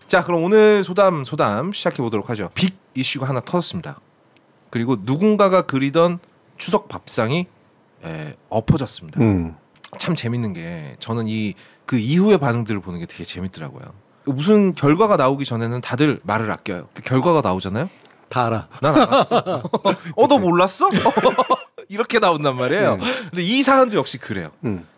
자, 그럼 오늘 소담 시작해 보도록 하죠. 빅 이슈가 하나 터졌습니다. 그리고 누군가가 그리던 추석 밥상이 엎어졌습니다. 참 재밌는 게 저는 그 이후의 반응들을 보는 게 되게 재밌더라고요. 무슨 결과가 나오기 전에는 다들 말을 아껴요. 그 결과가 나오잖아요. 다 알아. 난 알았어. 너 몰랐어? 이렇게 나온단 말이에요. 근데 이 사안도 역시 그래요.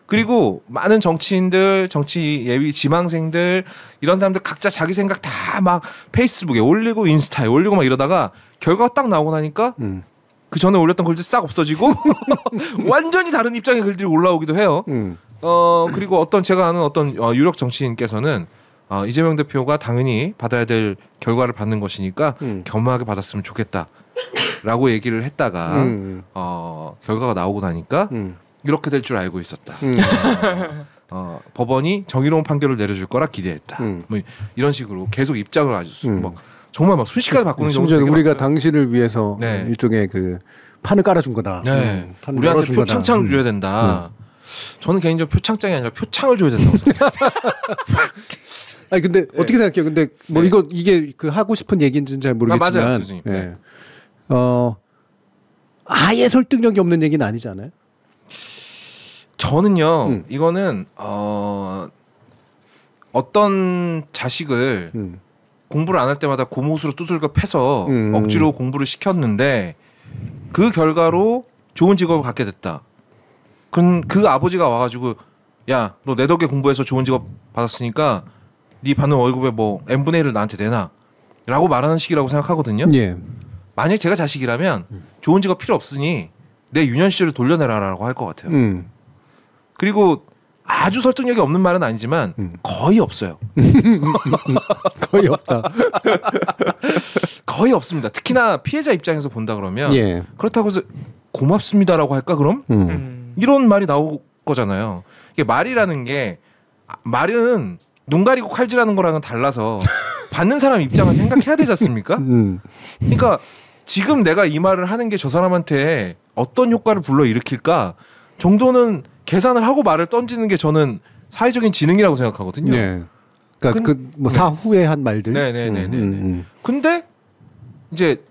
그리고 많은 정치인들, 정치 예비 지망생들 이런 사람들 각자 자기 생각 다 막 페이스북에 올리고 인스타에 올리고 막 이러다가 결과가 딱 나오고 나니까 그 전에 올렸던 글들 싹 없어지고 완전히 다른 입장의 글들이 올라오기도 해요. 그리고 제가 아는 어떤 유력 정치인께서는 이재명 대표가 당연히 받아야 될 결과를 받는 것이니까 겸허하게 받았으면 좋겠다라고 얘기를 했다가 결과가 나오고 나니까 이렇게 될 줄 알고 있었다. 법원이 정의로운 판결을 내려줄 거라 기대했다. 뭐 이런 식으로 계속 입장을 아주 정말 막 순식간에 바꾸는 경우도 심지어 우리가 많아요. 당신을 위해서 일종의 그 판을 깔아준 거다. 우리한테 표창장을 줘야 된다. 저는 개인적으로 표창장이 아니라 표창을 줘야 된다고 생각해요. 아니 근데 어떻게 생각해요? 근데 뭐 이게 그 하고 싶은 얘기인지는 잘 모르겠지만, 맞아요, 교수님. 아예 설득력이 없는 얘기는 아니지 않아요? 저는요 이거는 어떤 자식을 공부를 안 할 때마다 고무수로 두들겨 패서 억지로 공부를 시켰는데 그 결과로 좋은 직업을 갖게 됐다. 그럼 그 아버지가 와가지고 야, 너 내 덕에 공부해서 좋은 직업 받았으니까 네 받는 월급의 뭐 n분의 1을 나한테 내놔 라고 말하는 식이라고 생각하거든요. 예. 만약에 제가 자식이라면 좋은 직업 필요 없으니 내 유년 시절을 돌려내라라고 할 것 같아요. 그리고 아주 설득력이 없는 말은 아니지만 거의 없어요. 거의 없다. 거의 없습니다. 특히나 피해자 입장에서 본다 그러면 그렇다고 해서 고맙습니다라고 할까 그럼? 이런 말이 나올 거잖아요. 이게 말이라는 게 말은 눈 가리고 칼질하는 거랑은 달라서 받는 사람 입장을 생각해야 되지 않습니까? 그러니까 지금 내가 이 말을 하는 게 저 사람한테 어떤 효과를 불러일으킬까 정도는 계산을 하고 말을 던지는 게 저는 사회적인 지능이라고 생각하거든요. 네. 그러니까 뭐 사후에 한 말들. 네네네네. 근데 이제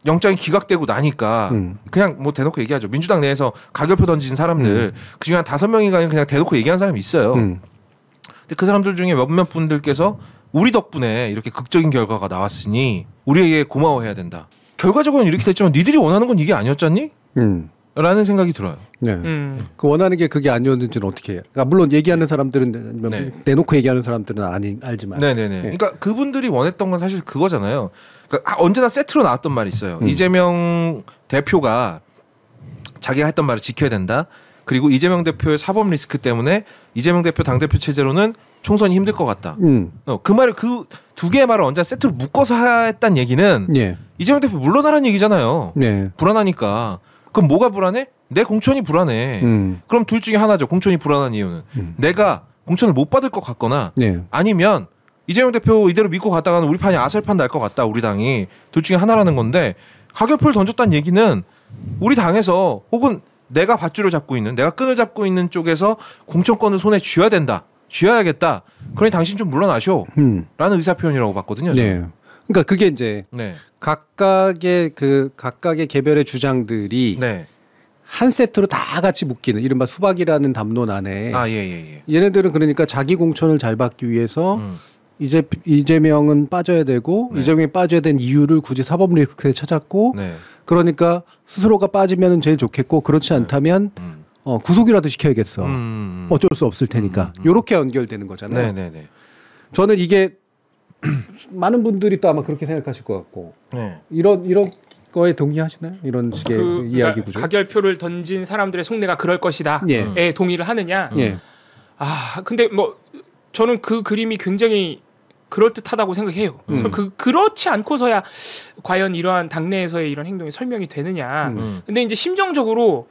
영장이 기각되고 나니까 그냥 뭐 대놓고 얘기하죠. 민주당 내에서 가결표 던진 사람들 그중에 한 5명인가 그냥 대놓고 얘기한 사람이 있어요. 근데 그 사람들 중에 몇몇 분들께서 우리 덕분에 이렇게 극적인 결과가 나왔으니 우리에게 고마워해야 된다. 결과적으로는 이렇게 됐지만 니들이 원하는 건 이게 아니었잖니? 라는 생각이 들어요. 네. 그 원하는 게 그게 아니었는지는 어떻게 해요? 그러니까 물론 얘기하는 사람들은 내놓고 얘기하는 사람들은 알지만. 네네네. 그러니까 그분들이 원했던 건 사실 그거잖아요. 그러니까 언제나 세트로 나왔던 말이 있어요. 이재명 대표가 자기가 했던 말을 지켜야 된다. 그리고 이재명 대표의 사법 리스크 때문에 이재명 대표 당대표 체제로는 총선이 힘들 것 같다. 그 말을 그 두 개의 말을 언제 세트로 묶어서 했다는 얘기는 이재명 대표 물러나라는 얘기잖아요. 불안하니까. 그럼 뭐가 불안해? 내 공천이 불안해. 그럼 둘 중에 하나죠. 공천이 불안한 이유는 내가 공천을 못 받을 것 같거나 아니면 이재명 대표 이대로 믿고 갔다가는 우리 판이 아살판 날 것 같다. 우리 당이. 둘 중에 하나라는 건데 가결표를 던졌다는 얘기는 우리 당에서 혹은 내가 밧줄을 잡고 있는 내가 끈을 잡고 있는 쪽에서 공천권을 손에 쥐어야 된다. 쥐어야겠다. 그러니 당신 좀 물러나쇼. 라는 의사표현이라고 봤거든요. 그러니까 그게 이제 각각의 개별의 주장들이 한 세트로 다 같이 묶이는 이른바 수박이라는 담론 안에 얘네들은 그러니까 자기 공천을 잘 받기 위해서 이재명은 빠져야 되고 이재명이 빠져야 된 이유를 굳이 사법 리스크에 찾았고 그러니까 스스로가 빠지면 제일 좋겠고 그렇지 않다면 구속이라도 시켜야겠어. 어쩔 수 없을 테니까. 요렇게 연결되는 거잖아요. 저는 이게 많은 분들이 또 아마 그렇게 생각하실 것 같고 이런 거에 동의하시나요? 이런 식의 이야기 구조. 가결표를 던진 사람들의 속내가 그럴 것이다에 동의를 하느냐. 근데 뭐 저는 그 그림이 굉장히 그럴듯하다고 생각해요. 그렇지 않고서야 과연 이러한 당내에서의 이런 행동이 설명이 되느냐. 근데 이제 심정적으로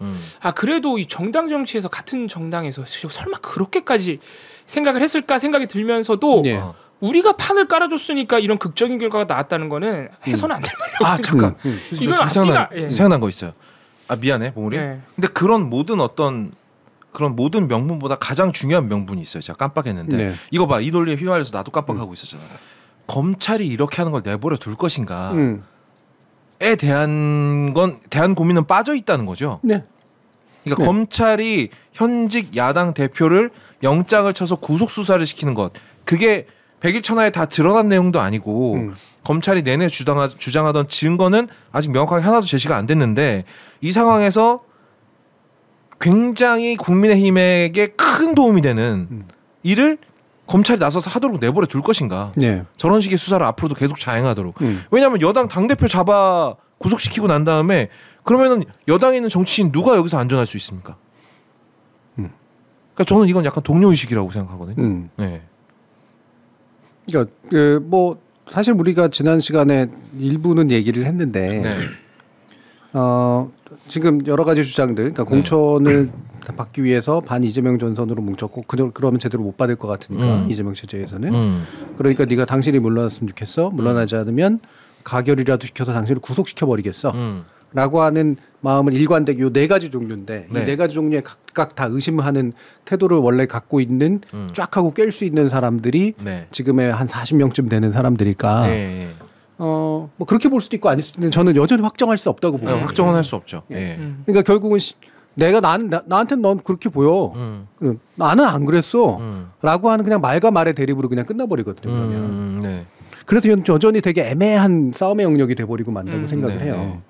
그래도 이 정당 정치에서 같은 정당에서 설마 그렇게까지 생각을 했을까 생각이 들면서도 우리가 판을 깔아줬으니까 이런 극적인 결과가 나왔다는 거는 해서는 안 될 말이라고. 잠깐. 이건 생각난 거 있어요. 미안해, 봉우리. 근데 그런 모든 어떤 그런 모든 명분보다 가장 중요한 명분이 있어요. 제가 깜빡했는데 네. 이거 봐, 이 논리에 휘말려서 나도 깜빡하고 있었잖아요. 검찰이 이렇게 하는 걸 내버려 둘 것인가? 에 대한 고민은 빠져 있다는 거죠. 네. 그러니까 검찰이 현직 야당 대표를 영장을 쳐서 구속 수사를 시키는 것, 그게 백일천하에 다 드러난 내용도 아니고 검찰이 내내 주장하던 증거는 아직 명확하게 하나도 제시가 안 됐는데 이 상황에서 굉장히 국민의힘에게 큰 도움이 되는 일을 검찰이 나서서 하도록 내버려 둘 것인가. 네. 저런 식의 수사를 앞으로도 계속 자행하도록. 왜냐하면 여당 당대표 잡아 구속시키고 난 다음에 그러면은 여당에 있는 정치인 누가 여기서 안전할 수 있습니까? 그러니까 저는 이건 약간 동료의식이라고 생각하거든요. 네. 그러니까 뭐 사실 우리가 지난 시간에 일부는 얘기를 했는데 네. 지금 여러 가지 주장들, 그러니까 공천을 받기 위해서 반 이재명 전선으로 뭉쳤고 그러면 제대로 못 받을 것 같으니까 이재명 체제에서는 그러니까 네가 당신이 물러났으면 좋겠어. 물러나지 않으면 가결이라도 시켜서 당신을 구속시켜 버리겠어. 라고 하는 마음을 일관되게 요 네 가지 종류인데 이 네 가지 종류에 각각 다 의심하는 태도를 원래 갖고 있는 쫙 하고 깰 수 있는 사람들이 지금의 한 40명쯤 되는 사람들일까. 뭐 그렇게 볼 수도 있고 아닐 수도 있는데 저는 여전히 확정할 수 없다고 봅니다. 확정은 할 수 없죠. 그러니까 결국은 내가 나한테는 넌 그렇게 보여. 나는 안 그랬어. 라고 하는 그냥 말과 말의 대립으로 그냥 끝나버리거든요. 그러면. 그래서 여전히 되게 애매한 싸움의 영역이 돼버리고 만다고 생각을 해요.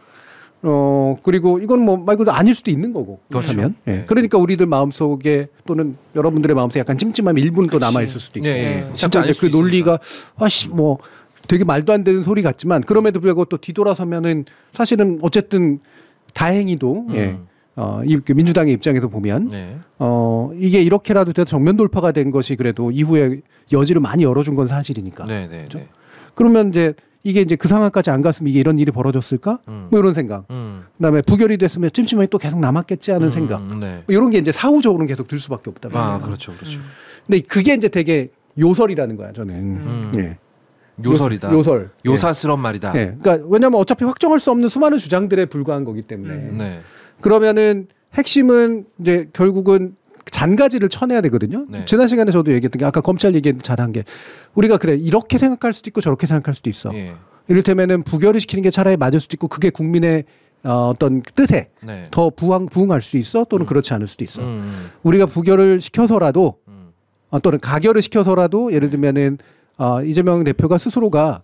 그리고 이건 뭐 말 그대로 아닐 수도 있는 거고. 그렇다면. 그렇죠. 그러니까 우리들 마음속에 또는 여러분들의 마음속에 약간 찜찜함이 일부는 또 남아있을 수도 있고. 진짜 그 논리가 뭐 되게 말도 안 되는 소리 같지만 그럼에도 불구하고 또 뒤돌아서면은 사실은 어쨌든 다행히도 이 민주당의 입장에서 보면 이게 이렇게라도 돼서 정면 돌파가 된 것이 그래도 이후에 여지를 많이 열어준 건 사실이니까. 그렇죠? 그러면 이제 이게 이제 그 상황까지 안 갔으면 이게 이런 일이 벌어졌을까? 뭐 이런 생각. 그다음에 부결이 됐으면 찜찜함이 또 계속 남았겠지 하는 생각. 뭐 이런 게 이제 사후적으로는 계속 들 수밖에 없다. 그렇죠. 근데 그게 이제 되게 요설이라는 거야, 저는. 요설이다. 요설. 요사스러운 말이다. 그러니까 왜냐하면 어차피 확정할 수 없는 수많은 주장들에 불과한 거기 때문에. 그러면은 핵심은 이제 결국은 잔가지를 쳐내야 되거든요. 지난 시간에 저도 얘기했던 게 아까 검찰 얘기했던 잘한 게 우리가 그래 이렇게 생각할 수도 있고 저렇게 생각할 수도 있어. 이를테면은 부결을 시키는 게 차라리 맞을 수도 있고 그게 국민의 어떤 뜻에 더 부응할 수 있어 또는 그렇지 않을 수도 있어. 우리가 부결을 시켜서라도 또는 가결을 시켜서라도 예를 들면은 이재명 대표가 스스로가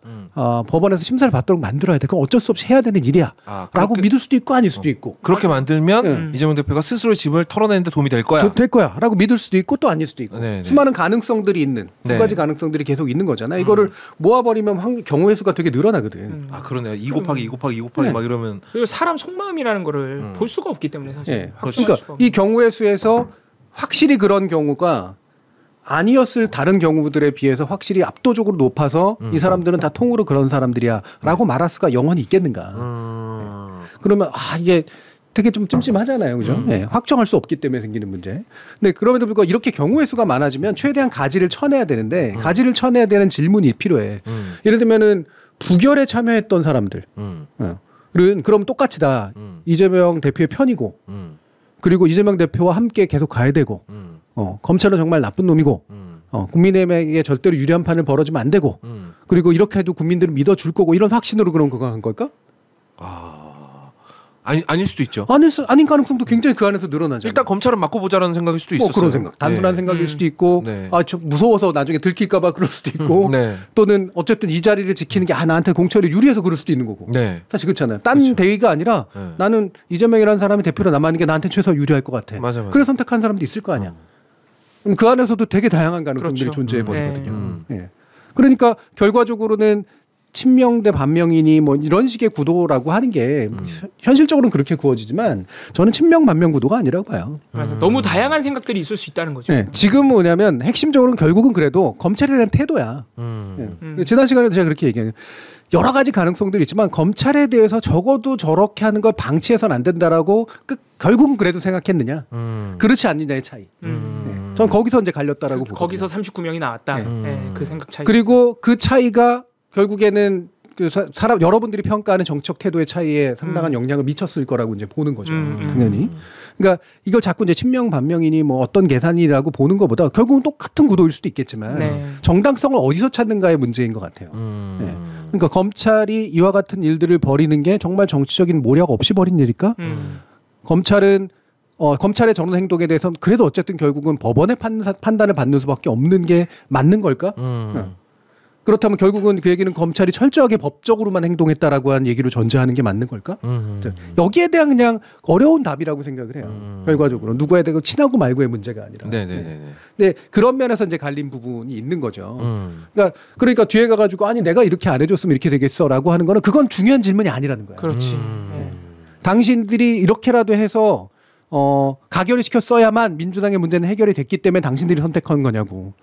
법원에서 심사를 받도록 만들어야 돼. 그건 어쩔 수 없이 해야 되는 일이야. 라고 믿을 수도 있고 아닐 수도 있고. 그렇게 만들면 이재명 대표가 스스로의 짐을 털어내는데 도움이 될 거야. 될 거야. 라고 믿을 수도 있고 또 아닐 수도 있고. 수많은 가능성들이 있는 두 가지 가능성들이 계속 있는 거잖아. 이거를 모아버리면 경우의 수가 되게 늘어나거든. 그러네요. 2 곱하기 2 곱하기 2 곱하기 막 이러면. 그리고 사람 속마음이라는 거를 볼 수가 없기 때문에 사실. 그러니까 이 경우의 수에서 확실히 그런 경우가 아니었을 다른 경우들에 비해서 확실히 압도적으로 높아서 이 사람들은 다 통으로 그런 사람들이야 라고 말할 수가 영원히 있겠는가. 그러면 이게 되게 좀 찜찜하잖아요. 그죠? 확정할 수 없기 때문에 생기는 문제. 근데 그럼에도 불구하고 이렇게 경우의 수가 많아지면 최대한 가지를 쳐내야 되는데 가지를 쳐내야 되는 질문이 필요해. 예를 들면은 부결에 참여했던 사람들은 그럼 똑같이 다 이재명 대표의 편이고 그리고 이재명 대표와 함께 계속 가야 되고 검찰은 정말 나쁜 놈이고 국민의힘에게 절대로 유리한 판을 벌어주면 안 되고 그리고 이렇게 해도 국민들은 믿어줄 거고 이런 확신으로 그런 그거 한 걸까? 아닐 수도 있죠. 아닌 가능성도 굉장히 그 안에서 늘어나죠. 일단 검찰은 맡고 보자라는 생각일 수도 있어요. 그런 생각. 단순한 생각일 수도 있고 좀 무서워서 나중에 들킬까 봐 그럴 수도 있고 또는 어쨌든 이 자리를 지키는 게 나한테 공천이 유리해서 그럴 수도 있는 거고. 사실 그렇잖아요. 딴 대의가 아니라 나는 이재명이라는 사람이 대표로 남아있는 게 나한테 최소 유리할 것 같아. 맞아. 그래서 선택한 사람도 있을 거 아니야. 그럼 그 안에서도 되게 다양한 가능성들이 존재해 버리거든요. 그러니까 결과적으로는 친명 대 반명이니 뭐 이런 식의 구도라고 하는 게 현실적으로는 그렇게 구워지지만 저는 친명 반명 구도가 아니라고 봐요. 너무 다양한 생각들이 있을 수 있다는 거죠. 지금 뭐냐면 핵심적으로는 결국은 그래도 검찰에 대한 태도야. 지난 시간에도 제가 그렇게 얘기해요. 여러 가지 가능성들이 있지만 검찰에 대해서 적어도 저렇게 하는 걸 방치해서는 안 된다라고 결국은 그래도 생각했느냐. 그렇지 않느냐의 차이. 전 거기서 이제 갈렸다라고 보거든요. 거기서 39명이 나왔다. 그 생각 차이. 그리고 그 차이가 결국에는 그 사람 여러분들이 평가하는 정책 태도의 차이에 상당한 영향을 미쳤을 거라고 이제 보는 거죠. 당연히. 그러니까 이걸 자꾸 이제 친명 반명이니 뭐 어떤 계산이라고 보는 것보다 결국은 똑같은 구도일 수도 있겠지만 네. 정당성을 어디서 찾는가의 문제인 것 같아요. 네. 그러니까 검찰이 이와 같은 일들을 벌이는 게 정말 정치적인 모략 없이 벌인 일일까? 검찰은 검찰의 저런 행동에 대해서는 그래도 어쨌든 결국은 법원의 판단을 받는 수밖에 없는 게 맞는 걸까? 그렇다면 결국은 그 얘기는 검찰이 철저하게 법적으로만 행동했다라고 한 얘기로 전제하는 게 맞는 걸까? 여기에 대한 그냥 어려운 답이라고 생각을 해요. 결과적으로 누구에 대해 친하고 말고의 문제가 아니라. 네네네. 네, 그런 면에서 이제 갈린 부분이 있는 거죠. 그러니까 뒤에 가가지고 아니 내가 이렇게 안 해줬으면 이렇게 되겠어라고 하는 거는 그건 중요한 질문이 아니라는 거야. 그렇지. 당신들이 이렇게라도 해서 가결을 시켰어야만 민주당의 문제는 해결이 됐기 때문에 당신들이 선택한 거냐고.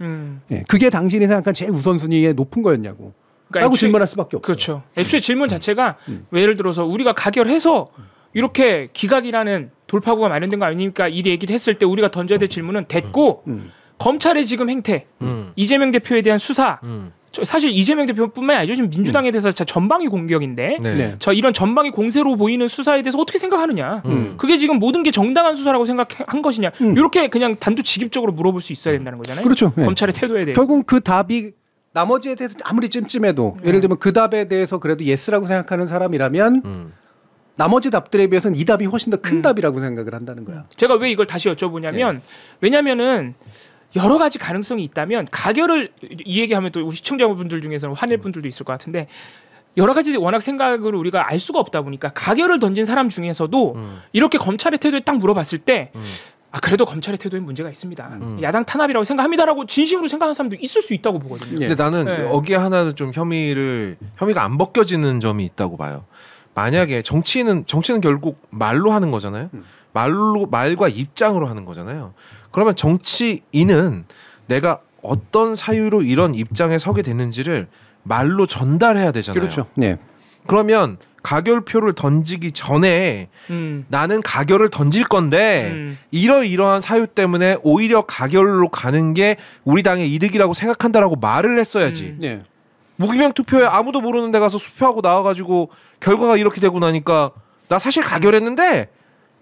예, 그게 당신이 생각한 제일 우선순위에 높은 거였냐고. 그러니까 라고 질문할 수밖에 없어요. 그렇죠. 애초에 질문 자체가 예를 들어서 우리가 가결해서 이렇게 기각이라는 돌파구가 마련된 거 아닙니까? 이 얘기를 했을 때 우리가 던져야 될 질문은 됐고 검찰의 지금 행태, 이재명 대표에 대한 수사 사실 이재명 대표뿐만이 아니죠. 지금 민주당에 대해서 진짜 전방위 공격인데 네. 저 이런 전방위 공세로 보이는 수사에 대해서 어떻게 생각하느냐. 그게 지금 모든 게 정당한 수사라고 생각한 것이냐. 이렇게 그냥 단도직입적으로 물어볼 수 있어야 된다는 거잖아요. 그렇죠. 검찰의 태도에 대해서. 결국 그 답이 나머지에 대해서 아무리 찜찜해도 예를 들면 그 답에 대해서 그래도 예스라고 생각하는 사람이라면 나머지 답들에 비해서는 이 답이 훨씬 더 큰 답이라고 생각을 한다는 거야. 제가 왜 이걸 다시 여쭤보냐면 왜냐면은 여러 가지 가능성이 있다면 가결을 이 얘기하면 또 우리 시청자분들 중에서는 화낼 분들도 있을 것 같은데 여러 가지 워낙 생각을 우리가 알 수가 없다 보니까 가결을 던진 사람 중에서도 이렇게 검찰의 태도에 딱 물어봤을 때 그래도 검찰의 태도에 문제가 있습니다. 야당 탄압이라고 생각합니다라고 진심으로 생각하는 사람도 있을 수 있다고 보거든요. 근데 나는 여기에 하나는 좀 혐의가 안 벗겨지는 점이 있다고 봐요. 만약에 정치는 결국 말로 하는 거잖아요. 말과 입장으로 하는 거잖아요. 그러면 정치인은 내가 어떤 사유로 이런 입장에 서게 됐는지를 말로 전달해야 되잖아요. 그렇죠. 네. 그러면 가결표를 던지기 전에 나는 가결을 던질 건데 이러이러한 사유 때문에 오히려 가결로 가는 게 우리 당의 이득이라고 생각한다라고 말을 했어야지. 네. 무기명 투표에 아무도 모르는 데 가서 수표하고 나와가지고 결과가 이렇게 되고 나니까 나 사실 가결했는데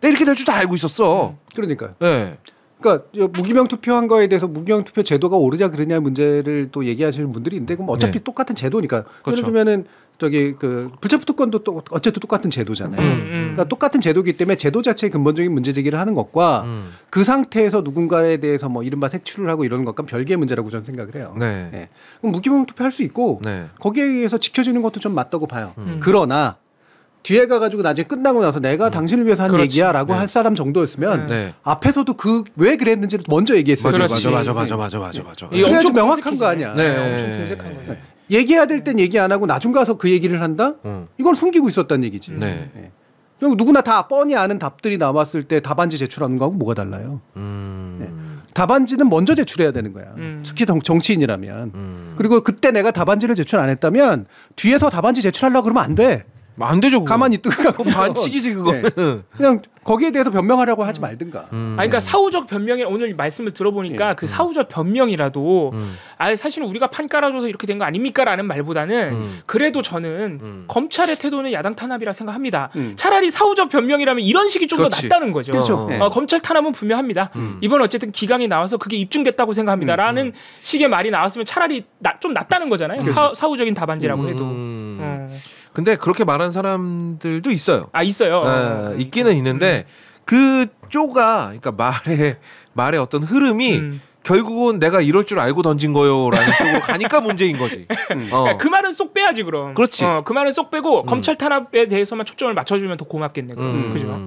내가 이렇게 될 줄 다 알고 있었어. 그러니까요. 네. 그러니까 무기명 투표한 거에 대해서 무기명 투표 제도가 오르냐 그러냐 문제를 또 얘기하시는 분들이 있는데 그럼 어차피 똑같은 제도니까. 그렇죠. 예를 들면은 그 불체포 특권도 또 어쨌든 똑같은 제도잖아요. 그러니까 똑같은 제도이기 때문에 제도 자체의 근본적인 문제 제기를 하는 것과 그 상태에서 누군가에 대해서 뭐 이른바 색출을 하고 이러는 것과 별개의 문제라고 저는 생각을 해요. 네. 네. 그럼 무기명 투표할 수 있고 거기에 의해서 지켜지는 것도 좀 맞다고 봐요. 그러나 뒤에 가가지고 나중에 끝나고 나서 내가 당신을 위해서 한 얘기야라고 할 사람 정도였으면 앞에서도 왜 그랬는지를 먼저 얘기했어요. 맞아. 이게 엄청 명확한 거 아니야. 네. 엄청 분석한 거죠. 얘기해야 될 땐 얘기 안 하고 나중 가서 그 얘기를 한다? 이건 숨기고 있었다는 얘기지. 네. 그리고 누구나 다 뻔히 아는 답들이 나왔을 때 답안지 제출하는 거하고 뭐가 달라요? 답안지는 먼저 제출해야 되는 거야. 특히 정치인이라면. 그리고 그때 내가 답안지를 제출 안 했다면 뒤에서 답안지 제출하려고 그러면 안 돼. 안 되죠. 그거. 가만히 있다가 반칙이지 그거. 네. 그냥 거기에 대해서 변명하려고 하지 말든가. 그러니까 사후적 변명이 오늘 말씀을 들어보니까 그 사후적 변명이라도 사실은 우리가 판 깔아줘서 이렇게 된 거 아닙니까라는 말보다는 그래도 저는 검찰의 태도는 야당 탄압이라 생각합니다. 차라리 사후적 변명이라면 이런 식이 좀 더 낫다는 거죠. 그렇죠. 검찰 탄압은 분명합니다. 이번 어쨌든 기각이 나와서 그게 입증됐다고 생각합니다라는 식의 말이 나왔으면 차라리 좀 낫다는 거잖아요. 사후적인 답안지라고 해도. 근데 그렇게 말한 사람들도 있어요. 있어요. 있기는 있는데 그쪽가 그러니까 말의 어떤 흐름이 결국은 내가 이럴 줄 알고 던진 거요라는 쪽으로 가니까 문제인 거지. 그러니까 그 말은 쏙 빼야지 그럼. 그렇지. 그 말은 쏙 빼고 검찰 탄압에 대해서만 초점을 맞춰주면 더 고맙겠네. 그죠?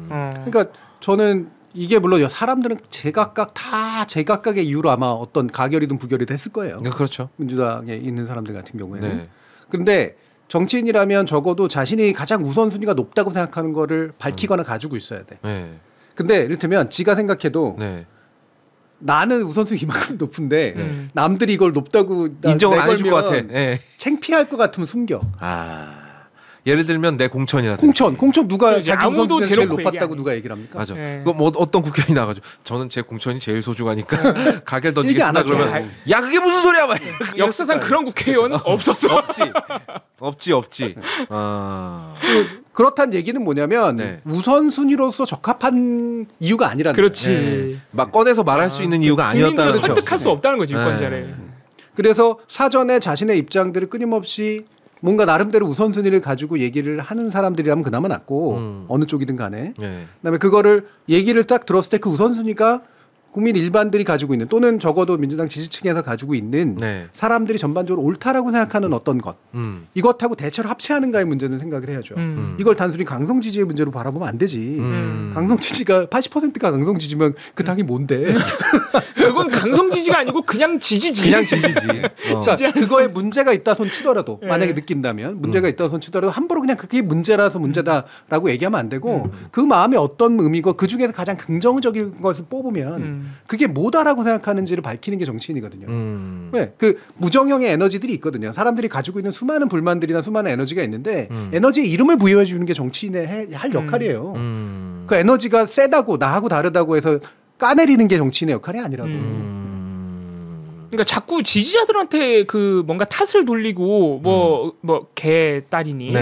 그러니까 저는 이게 물론 사람들은 제각각의 이유로 아마 어떤 가결이든 부결이든 했을 거예요. 그렇죠. 민주당에 있는 사람들 같은 경우에는. 그런데 정치인이라면 적어도 자신이 가장 우선순위가 높다고 생각하는 거를 밝히거나 가지고 있어야 돼. 근데 이를테면 지가 생각해도 나는 우선순위 이만큼 높은데 남들이 이걸 높다고 인정을 안 해줄 것 같아. 창피할 것 같으면 숨겨. 예를 들면 내 공천이라든지. 공천 누가 자기 아무도 우선순위가 제일 높았다고 누가 얘기를 합니까? 맞아. 뭐 어떤 국회의원이 나가지고 저는 제 공천이 제일 소중하니까 가결 던지겠습니다. 그러면 야 그게 무슨 소리야? 막 역사상 그런 국회의원은 없었어. 없지. 그렇다는 얘기는 뭐냐면 네. 우선순위로서 적합한 이유가 아니라는 그렇지. 네. 막 꺼내서 말할 수 있는 이유가 아니었다는 거죠. 설득할 수 없다는 거지 유권자를. 그래서 사전에 자신의 입장들을 끊임없이 뭔가 나름대로 우선순위를 가지고 얘기를 하는 사람들이라면 그나마 낫고 어느 쪽이든 간에 그다음에 그거를 얘기를 딱 들었을 때 그 우선순위가 국민 일반들이 가지고 있는 또는 적어도 민주당 지지층에서 가지고 있는 사람들이 전반적으로 옳다라고 생각하는 어떤 것 이것하고 대체로 합치하는가의 문제는 생각을 해야죠. 이걸 단순히 강성 지지의 문제로 바라보면 안 되지. 강성 지지가 80%가 강성 지지면 그 당이 뭔데? 그건 강성 지지가 아니고 그냥 지지지. 그냥 지지지. 그러니까 그거에 문제가 있다 손 치더라도 만약에 느낀다면 문제가 있다 손 치더라도 함부로 그냥 그게 문제라서 문제다라고 얘기하면 안 되고 그 마음이 어떤 의미고 그 중에서 가장 긍정적인 것을 뽑으면 그게 뭐다라고 생각하는지를 밝히는 게 정치인이거든요. 왜? 그 무정형의 에너지들이 있거든요. 사람들이 가지고 있는 수많은 불만들이나 수많은 에너지가 있는데 에너지에 이름을 부여해 주는 게 정치인의 할 역할이에요. 그 에너지가 세다고 나하고 다르다고 해서 까내리는 게 정치인의 역할이 아니라고. 그러니까 자꾸 지지자들한테 그 뭔가 탓을 돌리고 뭐 개 딸이니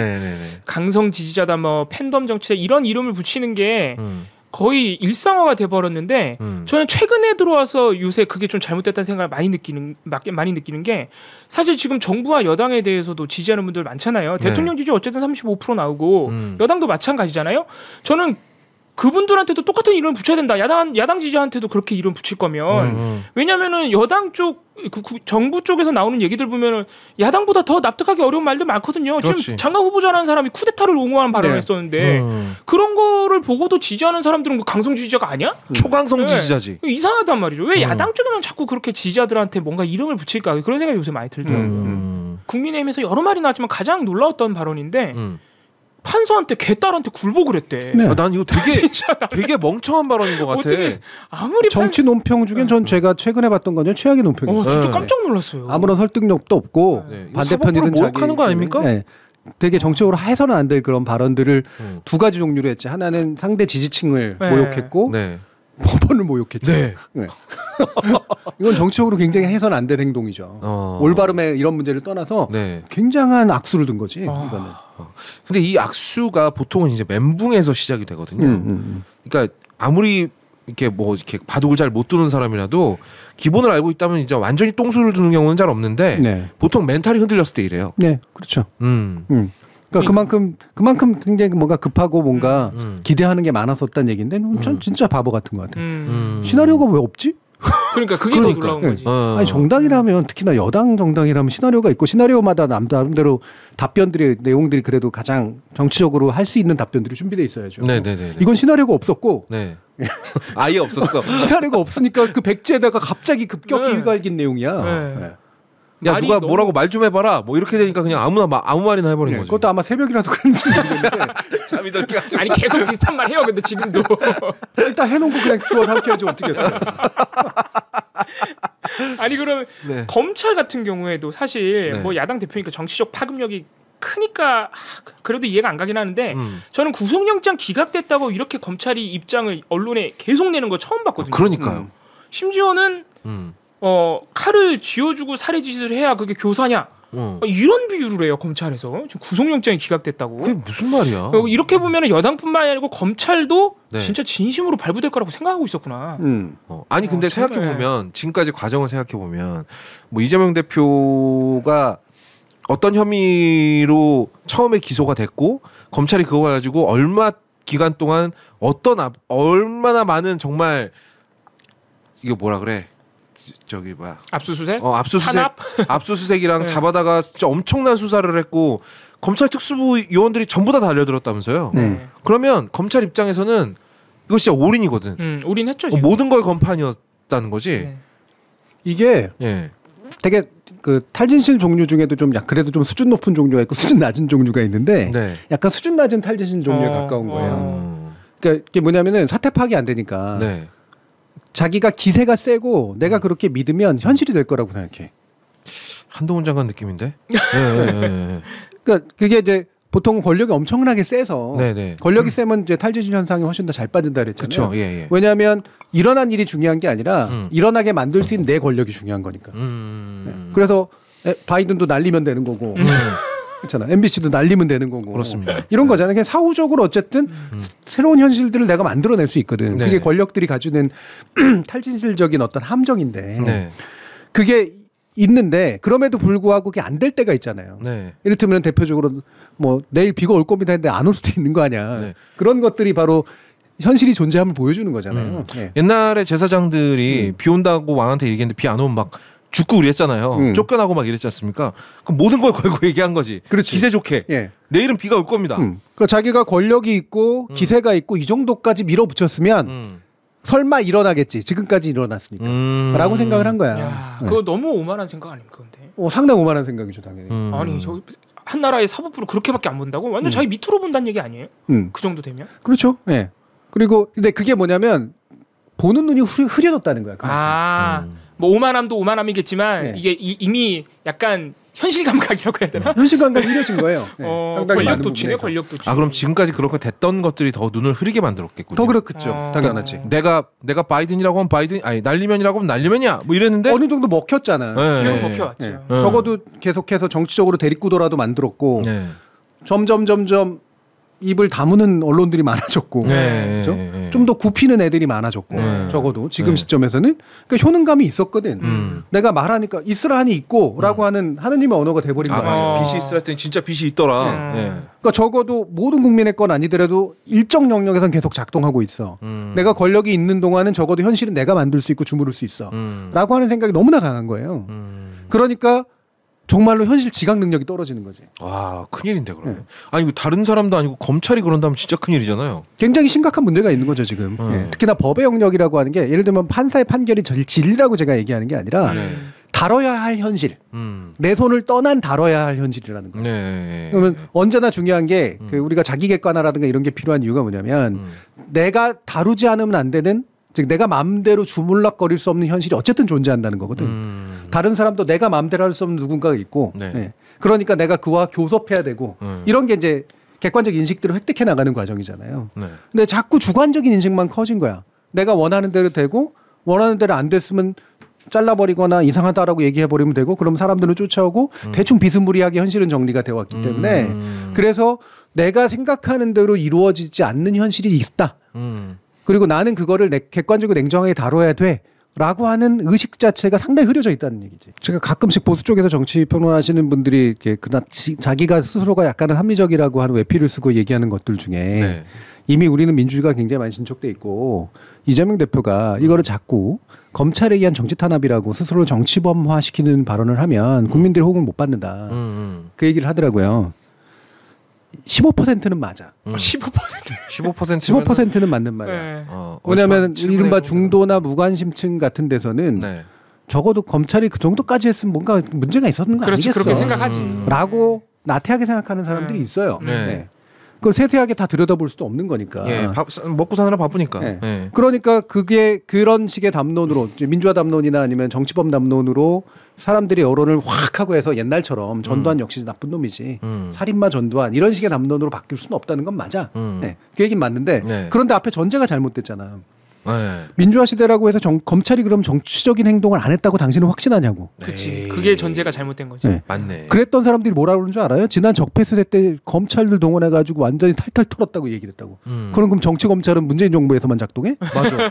강성 지지자다 뭐 팬덤 정치자 이런 이름을 붙이는 게 거의 일상화가 돼버렸는데 저는 최근에 들어와서 요새 그게 좀 잘못됐다는 생각을 많이 느끼는 게 사실 지금 정부와 여당에 대해서도 지지하는 분들 많잖아요. 대통령 지지 어쨌든 35% 나오고 여당도 마찬가지잖아요. 저는 그분들한테도 똑같은 이름을 붙여야 된다. 야당 지지한테도 그렇게 이름 붙일 거면 왜냐면은 여당 쪽 정부 쪽에서 나오는 얘기들 보면은 야당보다 더 납득하기 어려운 말들 많거든요. 그렇지. 지금 장관 후보자라는 사람이 쿠데타를 옹호하는 발언을 했었는데 그런 거를 보고도 지지하는 사람들은 그 강성 지지자가 아니야? 초강성 지지자지. 이상하단 말이죠. 왜 야당 쪽에만 자꾸 그렇게 지지자들한테 뭔가 이름을 붙일까? 그런 생각이 요새 많이 들더라고요. 국민의힘에서 여러 말이 나왔지만 가장 놀라웠던 발언인데 판사한테 개딸한테 굴복을 했대. 난 이거 되게 멍청한 발언인 것 같아. 아무리 정치 논평 중엔 전 제가 최근에 봤던 건 최악의 논평이었어요. 진짜 깜짝 놀랐어요. 아무런 설득력도 없고 반대편이든 모욕하는 거 아닙니까? 되게 정치적으로 해서는 안 될 그런 발언들을 두 가지 종류로 했지. 하나는 상대 지지층을 모욕했고 법원을 모욕했죠. 이건 정치적으로 굉장히 해서는 안 될 행동이죠. 올바름에 이런 문제를 떠나서 굉장한 악수를 둔 거지. 이거는. 근데 이 악수가 보통은 이제 멘붕에서 시작이 되거든요. 그러니까 아무리 이렇게 뭐 이렇게 바둑을 잘 못 두는 사람이라도 기본을 알고 있다면 이제 완전히 똥수를 두는 경우는 잘 없는데 보통 멘탈이 흔들렸을 때 이래요. 네, 그렇죠. 그러니까 그만큼 굉장히 뭔가 급하고 뭔가 기대하는 게 많았었다는 얘기인데 전 진짜 바보 같은 것 같아요. 시나리오가 왜 없지? 그러니까 그게 더 놀라운 거지. 아니 정당이라면 특히나 여당 정당이라면 시나리오가 있고 시나리오마다 나름대로 답변들의 내용들이 그래도 가장 정치적으로 할 수 있는 답변들이 준비돼 있어야죠. 이건 시나리오가 없었고 아예 없었어. 시나리오가 없으니까 그 백지에다가 갑자기 급격히 휘갈긴 내용이야. 야 누가 뭐라고 말 좀 해봐라 뭐 이렇게 되니까 그냥 아무 말이나 해버린 거죠. 그것도 아마 새벽이라서 그런지 모르겠는데 잠이 덜 깨가지고 아니 계속 비슷한 말 해요. 근데 지금도 일단 해놓고 그냥 주워 삼켜야지 어떻겠어요. 아니 그러면 검찰 같은 경우에도 사실 뭐 야당 대표니까 정치적 파급력이 크니까 그래도 이해가 안 가긴 하는데 저는 구속영장 기각됐다고 이렇게 검찰이 입장을 언론에 계속 내는 거 처음 봤거든요. 그러니까요. 심지어는 칼을 쥐어주고 살해 짓을 해야 그게 교사냐? 이런 비유를 해요 검찰에서. 지금 구속영장이 기각됐다고. 그게 무슨 말이야? 이렇게 보면 여당뿐만 아니고 검찰도 진짜 진심으로 발부될 거라고 생각하고 있었구나. 아니 근데 생각해 보면 지금까지 과정을 생각해 보면 뭐 이재명 대표가 어떤 혐의로 처음에 기소가 됐고 검찰이 그거 가지고 얼마 기간 동안 얼마나 많은 정말 이거 뭐라 그래? 저기 뭐야? 압수수색? 압수수색이랑 잡아다가 진짜 엄청난 수사를 했고 검찰 특수부 요원들이 전부 다 달려들었다면서요. 그러면 검찰 입장에서는 이거 진짜 올인이거든. 올인했죠. 모든 걸 검판이었다는 거지. 이게 되게 그 탈진실 종류 중에도 좀 그래도 좀 수준 높은 종류가 있고 수준 낮은 종류가 있는데 약간 수준 낮은 탈진실 종류에 가까운 거예요. 그러니까 이게 뭐냐면은 사태 파악이 안 되니까. 자기가 기세가 세고 내가 그렇게 믿으면 현실이 될 거라고 생각해. 한동훈 장관 느낌인데? 그러니까 그게 이제 보통 권력이 엄청나게 세서 권력이 세면 이제 탈진실 현상이 훨씬 더 잘 빠진다 그랬잖아요. 그쵸, 왜냐하면 일어난 일이 중요한 게 아니라 일어나게 만들 수 있는 내 권력이 중요한 거니까. 그래서 바이든도 날리면 되는 거고 그렇잖아. MBC도 날리면 되는 거고. 그렇습니다. 이런 거잖아요. 그냥 사후적으로 어쨌든 새로운 현실들을 내가 만들어낼 수 있거든. 네. 그게 권력들이 가지는 탈진실적인 어떤 함정인데 네. 그게 있는데 그럼에도 불구하고 그게 안 될 때가 있잖아요. 네. 이를테면 대표적으로 뭐 내일 비가 올 겁니다 했는데 안 올 수도 있는 거 아니야. 네. 그런 것들이 바로 현실이 존재함을 보여주는 거잖아요. 네. 옛날에 제사장들이 비 온다고 왕한테 얘기했는데 비 안 오면 막 죽고 그랬잖아요. 쫓겨나고 막 이랬지 않습니까? 그럼 모든 걸 걸고 얘기한 거지. 그렇지. 기세 좋게. 예. 내일은 비가 올 겁니다. 그러니까 자기가 권력이 있고 기세가 있고 이 정도까지 밀어붙였으면 설마 일어나겠지. 지금까지 일어났으니까. 라고 생각을 한 거야. 야, 그거 너무 오만한 생각 아닙니까? 근데. 상당히 오만한 생각이죠, 당연히. 아니, 저 한 나라의 사법부를 그렇게밖에 안 본다고? 완전 자기 밑으로 본다는 얘기 아니에요? 그 정도 되면? 그렇죠. 예. 네. 그리고 근데 그게 뭐냐면 보는 눈이 흐려졌다는 거야. 뭐 오만함도 오만함이겠지만 네. 이게 이미 약간 현실 감각이라고 해야 되나? 현실 감각이 흐려진 거예요. 네. 권력 도취네, 권력 도취. 그럼 지금까지 그렇게 됐던 것들이 더 눈을 흐리게 만들었겠군요. 더 그렇겠죠. 당연하지. 내가 바이든이라고 하면 바이든, 아니 날리면이라고 하면 날리면이야. 뭐 이랬는데 어느 정도 먹혔잖아. 결국 먹혀왔죠. 네. 적어도 계속해서 정치적으로 대립구도라도 만들었고 점점 입을 다무는 언론들이 많아졌고 그렇죠? 좀 더 굽히는 애들이 많아졌고 적어도 지금 시점에서는 그러니까 효능감이 있었거든. 내가 말하니까 있으라 하니 있고라고 하는 하느님의 언어가 돼버린 거야. 맞아. 빛이 있으라 했더니 진짜 빛이 있더라. 그러니까 적어도 모든 국민의 건 아니더라도 일정 영역에선 계속 작동하고 있어. 내가 권력이 있는 동안은 적어도 현실은 내가 만들 수 있고 주무를 수 있어. 라고 하는 생각이 너무나 강한 거예요. 그러니까 정말로 현실 지각 능력이 떨어지는 거지. 와, 큰일인데 그러면. 네. 아니 다른 사람도 아니고 검찰이 그런다면 진짜 큰일이잖아요. 굉장히 심각한 문제가 있는 거죠 지금. 네. 특히나 법의 영역이라고 하는 게 예를 들면 판사의 판결이 진리라고 제가 얘기하는 게 아니라 다뤄야 할 현실. 내 손을 떠난 다뤄야 할 현실이라는 거예요. 그러면 언제나 중요한 게 그 우리가 자기객관화라든가 이런 게 필요한 이유가 뭐냐면 내가 다루지 않으면 안 되는 즉 내가 마음대로 주물럭거릴 수 없는 현실이 어쨌든 존재한다는 거거든. 다른 사람도 내가 마음대로 할 수 없는 누군가가 있고 그러니까 내가 그와 교섭해야 되고 이런 게 이제 객관적 인식들을 획득해 나가는 과정이잖아요. 근데 자꾸 주관적인 인식만 커진 거야. 내가 원하는 대로 되고 원하는 대로 안 됐으면 잘라버리거나 이상하다라고 얘기해버리면 되고 그럼 사람들은 쫓아오고 대충 비스무리하게 현실은 정리가 되어 왔기 때문에 그래서 내가 생각하는 대로 이루어지지 않는 현실이 있다. 그리고 나는 그거를 객관적으로 냉정하게 다뤄야 돼. 라고 하는 의식 자체가 상당히 흐려져 있다는 얘기지. 제가 가끔씩 보수 쪽에서 정치 평론하시는 분들이 자기가 스스로가 약간은 합리적이라고 하는 외피를 쓰고 얘기하는 것들 중에 이미 우리는 민주주의가 굉장히 많이 진척돼 있고 이재명 대표가 이거를 자꾸 검찰에 의한 정치 탄압이라고 스스로를 정치범화시키는 발언을 하면 국민들의 호응을 못 받는다. 그 얘기를 하더라고요. 15%는 맞아. 15%는 맞는 말이야. 왜냐하면 이른바 중도나 무관심층 같은 데서는 적어도 검찰이 그 정도까지 했으면 뭔가 문제가 있었는 거 아니겠어. 그렇게 생각하지. 라고 나태하게 생각하는 사람들이 있어요. 그걸 세세하게 다 들여다볼 수도 없는 거니까. 먹고 사느라 바쁘니까. 그러니까 그게 그런 식의 담론으로 민주화 담론이나 아니면 정치범 담론으로 사람들이 여론을 확 하고 해서 옛날처럼 전두환 역시 나쁜 놈이지. 살인마 전두환 이런 식의 담론으로 바뀔 수는 없다는 건 맞아. 그 얘기는 맞는데 그런데 앞에 전제가 잘못됐잖아. 민주화 시대라고 해서 검찰이 그럼 정치적인 행동을 안 했다고 당신은 확신하냐고. 그렇지. 그게 전제가 잘못된 거지. 맞네. 그랬던 사람들이 뭐라고 그러는 줄 알아요? 지난 적폐수대 때 검찰들 동원해가지고 완전히 탈탈 털었다고 얘기를 했다고. 그럼 정치 검찰은 문재인 정부에서만 작동해? 맞아.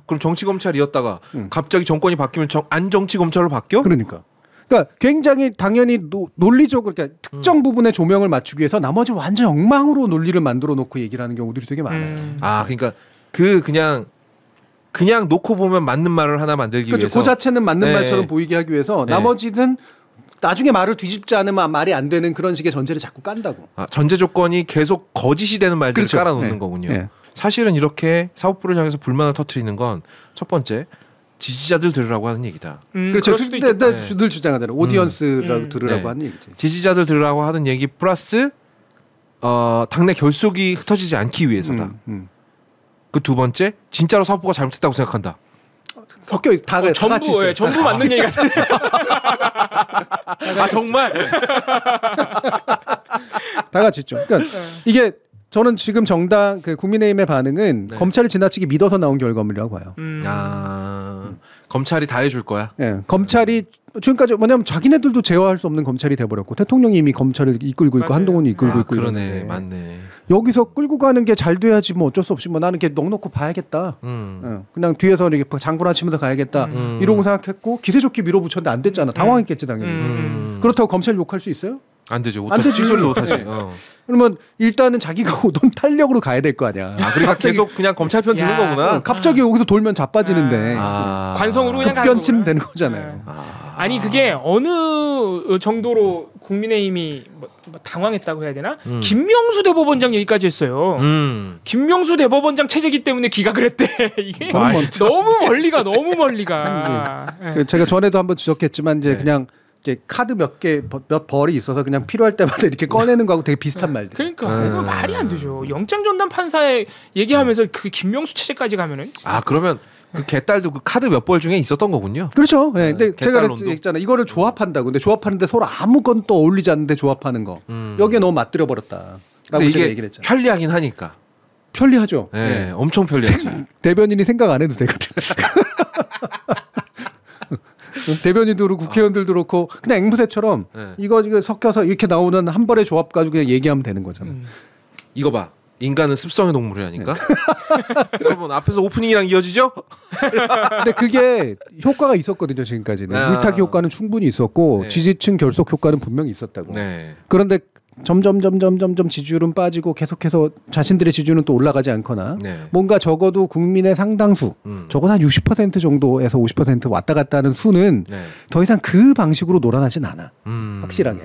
그럼 정치 검찰이었다가 갑자기 정권이 바뀌면 안 정치 검찰로 바뀌어? 그러니까 굉장히 당연히 논리적으로 그러니까 특정 부분에 조명을 맞추기 위해서 나머지 완전 엉망으로 논리를 만들어 놓고 얘기를 하는 경우들이 되게 많아요. 그러니까 그냥 놓고 보면 맞는 말을 하나 만들기 위해서 그 자체는 맞는 말처럼 보이게 하기 위해서 나머지는 나중에 말을 뒤집지 않으면 말이 안 되는 그런 식의 전제를 자꾸 깐다고. 전제 조건이 계속 거짓이 되는 말들을 깔아놓는 거군요. 사실은 이렇게 사법부를 향해서 불만을 터뜨리는 건 첫 번째 지지자들 들으라고 하는 얘기다. 그렇죠. 늘 주장하잖아요. 오디언스라고 들으라고 하는 얘기지. 지지자들 들으라고 하는 얘기 플러스 당내 결속이 흩어지지 않기 위해서다. 그 두 번째 진짜로 사법부가 잘못했다고 생각한다. 섞여 다 전부 전부 맞는 얘기 같은데. 정말 다 같이 있죠. 그러니까 이게 저는 지금 정당 국민의힘의 반응은 검찰이 지나치게 믿어서 나온 결과물이라고 봐요. 검찰이 다 해줄 거야. 예, 검찰이 지금까지 뭐냐면 자기네들도 제어할 수 없는 검찰이 돼버렸고 대통령이 이미 검찰을 이끌고 있고 한동훈이 이끌고 있고 그러네, 이러는데. 맞네. 여기서 끌고 가는 게 잘 돼야지 뭐 어쩔 수 없이 뭐 나는 이렇게 넉넉히 봐야겠다. 그냥 뒤에서 이렇게 장구나 치면서 가야겠다. 이러고 생각했고 기세좋게 밀어붙였는데 안 됐잖아. 당황했겠지 당연히. 그렇다고 검찰 욕할 수 있어요? 안 되죠. 안 되지. 소리도 못하지. 그러면 일단은 자기가 오던 탄력으로 가야 될 거 아니야. 그러니까 계속 그냥 검찰 편 드는 거구나. 갑자기 여기서 돌면 자빠지는데 관성으로 그냥 급변치면 되는 거잖아요. 아니 그게 어느 정도로 국민의힘이 뭐 당황했다고 해야 되나? 김명수 대법원장 얘기까지 했어요. 김명수 대법원장 체제기 때문에 기각을 했대. 이게 너무 멀리가 너무 멀리가. 제가 전에도 한번 지적했지만 이제 그냥 카드 몇 벌이 있어서 그냥 필요할 때마다 이렇게 꺼내는 거하고 되게 비슷한 말들. 그러니까 이거 말이 안 되죠. 영장 전담 판사에 얘기하면서 그 김명수 체제까지 가면은. 그러면 그 개딸도 그 카드 몇 벌 중에 있었던 거군요. 그렇죠. 네. 근데 제가 했잖아. 이거를 조합한다고. 근데 조합하는데 서로 아무건 또 어울리지 않는데 조합하는 거. 여기에 너무 맞들여 버렸다. 근데 이게 편리하긴 하니까. 편리하죠. 네, 엄청 편리하죠. 대변인이 생각 안 해도 되거든. 대변인도 그렇고 국회의원들도 그렇고 그냥 앵무새처럼 이거 섞여서 이렇게 나오는 한 벌의 조합 가지고 그냥 얘기하면 되는 거잖아. 이거 봐. 인간은 습성의 동물이라니까. 여러분 앞에서 오프닝이랑 이어지죠? 근데 그게 효과가 있었거든요 지금까지는. 물타기 효과는 충분히 있었고 지지층 결속 효과는 분명히 있었다고. 그런데 점점 지지율은 빠지고 계속해서 자신들의 지지율은 또 올라가지 않거나 뭔가 적어도 국민의 상당수 적어도 한 60% 정도에서 50% 왔다 갔다 하는 수는 더 이상 그 방식으로 놀아나진 않아. 확실하게.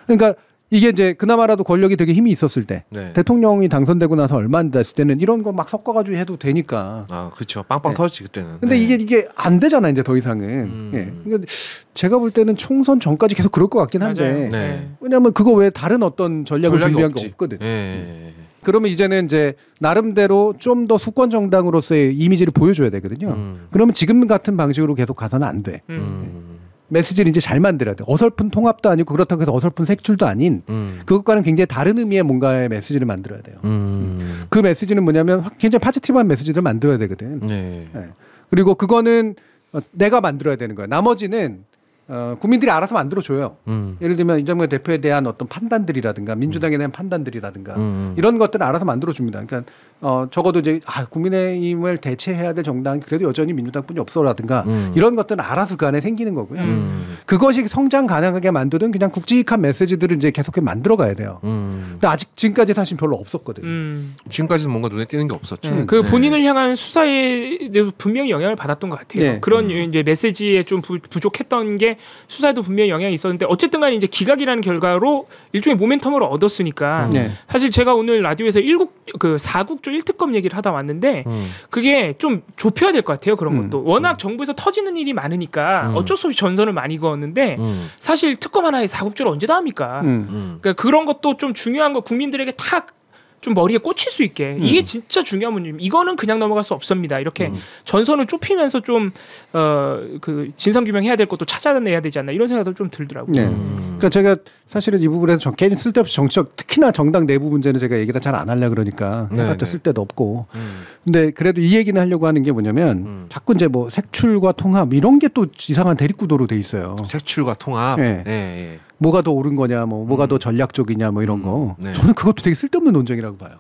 그러니까 이게 이제 그나마라도 권력이 되게 힘이 있었을 때 대통령이 당선되고 나서 얼마 안 됐을 때는 이런 거 막 섞어가지고 해도 되니까. 그렇죠. 빵빵 터지지 그때는. 근데 이게 안 되잖아 이제 더 이상은. 그러니까 제가 볼 때는 총선 전까지 계속 그럴 것 같긴 한데. 왜냐하면 그거 외에 다른 어떤 전략을 준비한 게 없거든. 그러면 이제는 이제 나름대로 좀 더 수권 정당으로서의 이미지를 보여줘야 되거든요. 그러면 지금 같은 방식으로 계속 가서는 안 돼. 메시지를 이제 잘 만들어야 돼. 어설픈 통합도 아니고 그렇다고 해서 어설픈 색출도 아닌 그것과는 굉장히 다른 의미의 뭔가의 메시지를 만들어야 돼요. 그 메시지는 뭐냐면 굉장히 포지티브한 메시지를 만들어야 되거든. 그리고 그거는 내가 만들어야 되는 거야. 나머지는 국민들이 알아서 만들어줘요. 예를 들면 이재명 대표에 대한 어떤 판단들이라든가 민주당에 대한 판단들이라든가 이런 것들을 알아서 만들어줍니다. 그러니까 적어도 이제 국민의힘을 대체해야 될 정당이 그래도 여전히 민주당뿐이 없어라든가 이런 것들은 알아서 그 안에 생기는 거고요. 그것이 성장 가능하게 만드는 그냥 굵직한 메시지들을 이제 계속해서 만들어가야 돼요. 근데 아직 지금까지 사실 별로 없었거든요. 지금까지는 뭔가 눈에 띄는 게 없었죠. 그 본인을 향한 수사에 분명히 영향을 받았던 것 같아요. 그런 이제 메시지에 좀 부족했던 게 수사에도 분명히 영향이 있었는데 어쨌든 간에 이제 기각이라는 결과로 일종의 모멘텀을 얻었으니까 사실 제가 오늘 라디오에서 4국조 1특검 얘기를 하다 왔는데 그게 좀 좁혀야 될 것 같아요. 그런 것도. 워낙 정부에서 터지는 일이 많으니까 어쩔 수 없이 전선을 많이 그었는데 사실 특검 하나에 4국조를 언제 다 합니까? 그러니까 그런 것도 좀 중요한 거 국민들에게 탁 좀 머리에 꽂힐 수 있게 이게 진짜 중요한 문제입니다. 이거는 그냥 넘어갈 수 없습니다. 이렇게 전선을 좁히면서 좀 그 진상규명해야 될 것도 찾아내야 되지 않나 이런 생각도 좀 들더라고요. 그러니까 제가 사실은 이 부분에서 괜히 쓸데없이 정치적 특히나 정당 내부 문제는 제가 얘기를 잘 안 하려고 그러니까 해봤자 쓸데도 없고. 근데 그래도 이 얘기는 하려고 하는 게 뭐냐면 자꾸 이제 뭐 색출과 통합 이런 게 또 이상한 대립구도로 돼 있어요. 색출과 통합. 뭐가 더 옳은 거냐, 뭐가 더 전략적이냐, 뭐 이런 거. 저는 그것도 되게 쓸데없는 논쟁이라고 봐요.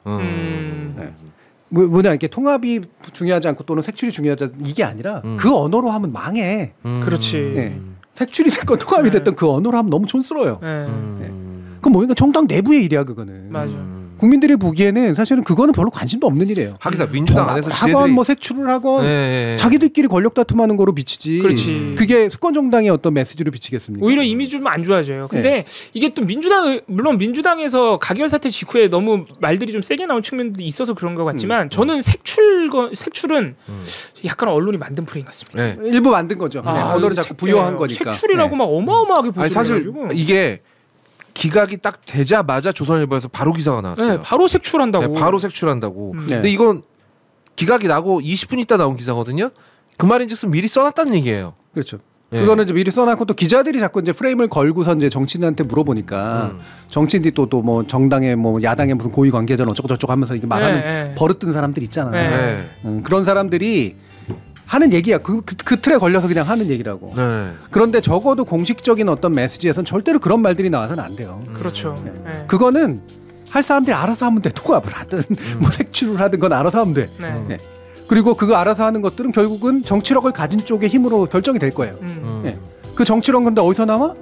뭐냐 이렇게 통합이 중요하지 않고 또는 색출이 중요하지 않고 이게 아니라 그 언어로 하면 망해. 그렇지. 색출이 됐건 통합이 됐던 그 언어로 하면 너무 촌스러워요. 그럼 뭐니까 정당 내부의 일이야 그거는. 맞아. 국민들이 보기에는 사실은 그거는 별로 관심도 없는 일이에요. 하기사 민주당 안에서 하건 뭐 색출을 하건 자기들끼리 권력 다툼하는 거로 비치지. 그렇지. 그게 수권 정당의 어떤 메시지로 비치겠습니까? 오히려 이미지 좀 안 좋아져요. 근데 이게 또 물론 민주당에서 가결 사태 직후에 너무 말들이 좀 세게 나온 측면도 있어서 그런 것 같지만 저는 색출은 약간 언론이 만든 프레임 같습니다. 일부 만든 거죠. 언론을 자꾸 부여한 거니까. 색출이라고 막 어마어마하게 보도를 사실 이게 기각이 딱 되자마자 조선일보에서 바로 기사가 나왔어요. 바로 색출한다고. 바로 색출한다고. 근데 이건 기각이 나고 20분 있다 나온 기사거든요. 그 말인즉슨 미리 써놨다는 얘기예요. 그렇죠. 그거는 이제 미리 써놨고 또 기자들이 자꾸 이제 프레임을 걸고서 이제 정치인한테 물어보니까 정치인들이 또 뭐 정당의 뭐 야당의 무슨 고위 관계자는 어쩌고 저쩌고 하면서 이게 말하는 버릇든 사람들 있잖아. 그런 사람들이 하는 얘기야. 그 틀에 걸려서 그냥 하는 얘기라고. 네. 그런데 적어도 공식적인 어떤 메시지에선 절대로 그런 말들이 나와서는 안 돼요. 그렇죠. 네. 네. 그거는 할 사람들이 알아서 하면 돼. 통합을 하든 뭐 색출을 하든 건 알아서 하면 돼. 네. 네. 그리고 그거 알아서 하는 것들은 결국은 정치력을 가진 쪽의 힘으로 결정이 될 거예요. 네. 그 정치력 근데 어디서 나와?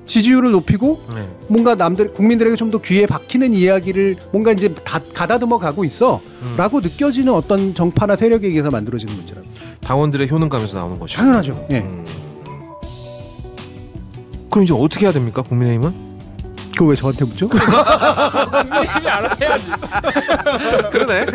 지지율을 높이고 뭔가 국민들에게 좀 더 귀에 박히는 이야기를 뭔가 이제 가다듬어 가고 있어라고 느껴지는 어떤 정파나 세력에 의해서 만들어지는 문제라. 당원들의 효능감에서 나오는 것이죠. 당연하죠. 예. 그럼 이제 어떻게 해야 됩니까, 국민의힘은? 그거 왜 저한테 묻죠? 국민의힘이 알아서 해야지. 그러네.